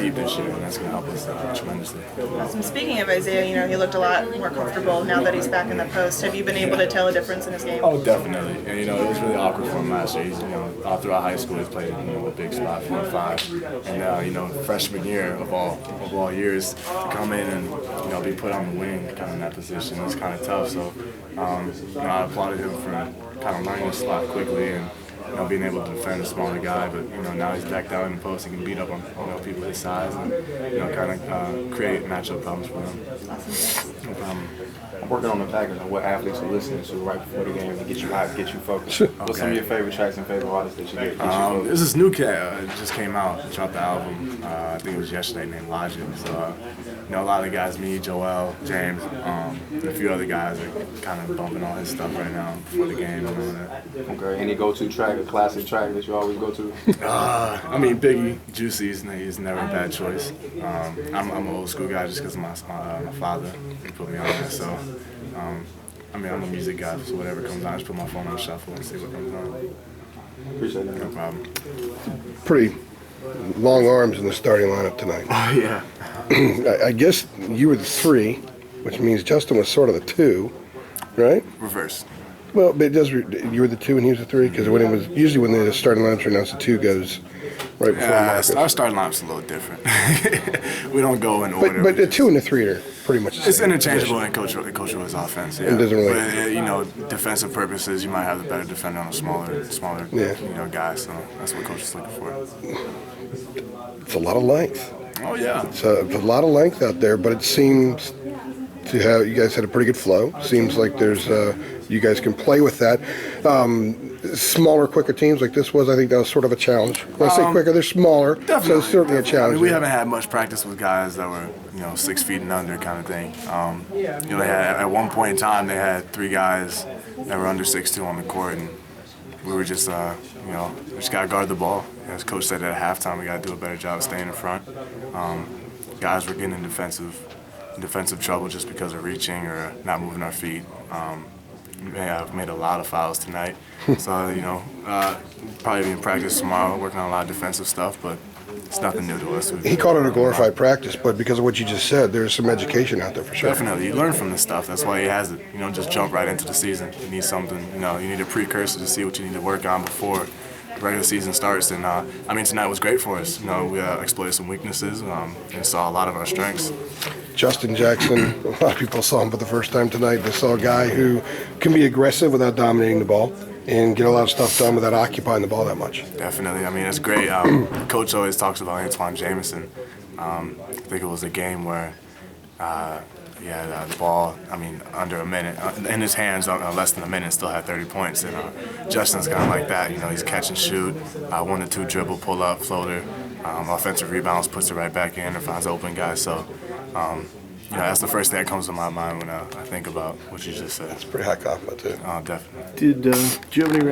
deep this year, and that's going to help us tremendously. Awesome. Speaking of Isaiah, he looked a lot more comfortable now that he's back in the post. Have you been able to tell a difference in his game? Oh, definitely. And, it was really awkward for him last year. He's, all throughout high school, he's played, a big spot, 4 and 5. And now, freshman year of all years, to come in and, be put on the wing kind of in that position is kind of tough. So, I applauded him for kind of learning the slot quickly and, being able to defend a smaller guy, but now he's back down in the post and can beat up on people his size and kind of create matchup problems for them. Awesome. No problem. I'm working on the package on what athletes are listening to right before the game to get you hyped, get you focused. What's some of your favorite tracks and favorite artists that you get? This is new cat. It just came out. Dropped the album. I think it was yesterday. Named Logic. So a lot of the guys, me, Joel, James, and a few other guys are kind of bumping all his stuff right now before the game and all that. Okay. Any go-to track, a classic track that you always go to? Biggie, Juicy's. He's never a bad choice. I'm an old school guy just because of my father. He put me on it. So. I'm a music guy, so whatever comes on, I just put my phone on shuffle and see what comes on. Appreciate that. No problem. Pretty long arms in the starting lineup tonight. Oh, yeah. I guess you were the 3, which means Justin was sort of the 2, right? Reverse. Well, but you were the 2 and he was the 3? Because usually when the starting lineups are announced, the 2 goes right before Marcus. Our starting lineup's a little different. We don't go in order. But the 2 and the 3 are pretty much the same. It's interchangeable in Coach Will's offense. Yeah. It doesn't really. But, defensive purposes, you might have the better defender on a smaller guy. So that's what Coach is looking for. It's a lot of length. Oh yeah. It's a lot of length out there, but it seems to have you guys had a pretty good flow. Seems like there's you guys can play with that. Smaller, quicker teams like this was, I think that was sort of a challenge. When I say quicker, they're smaller, definitely, so it's certainly a challenge. We haven't had much practice with guys that were 6 feet and under kind of thing. They had at one point in time they had 3 guys that were under 6'2" on the court, and we were just we just got to guard the ball. As Coach said at halftime, we got to do a better job of staying in front. Guys were getting in defensive trouble just because of reaching or not moving our feet. I've made a lot of fouls tonight, so probably be in practice tomorrow, working on a lot of defensive stuff, but it's nothing new to us. He called it a glorified practice, but because of what you just said, there's some education out there for sure. Definitely, you learn from this stuff. That's why he has it. You don't just jump right into the season. You need something. You need a precursor to see what you need to work on before the regular season starts. And tonight was great for us. We exploited some weaknesses and saw a lot of our strengths. Justin Jackson, a lot of people saw him for the first time tonight. They saw a guy who can be aggressive without dominating the ball and get a lot of stuff done without occupying the ball that much. Definitely. It's great. Coach always talks about Antoine Jameson. I think it was a game where he had the ball, under a minute, in his hands, less than a minute, still had 30 points. And Justin's kind of like that. He's catch and shoot, 1 to 2 dribble, pull up, floater, offensive rebounds, puts it right back in, and finds open guys. So, that's the first thing that comes to my mind when I think about what you just said. It's pretty high compliment, too. Definitely. Did you have any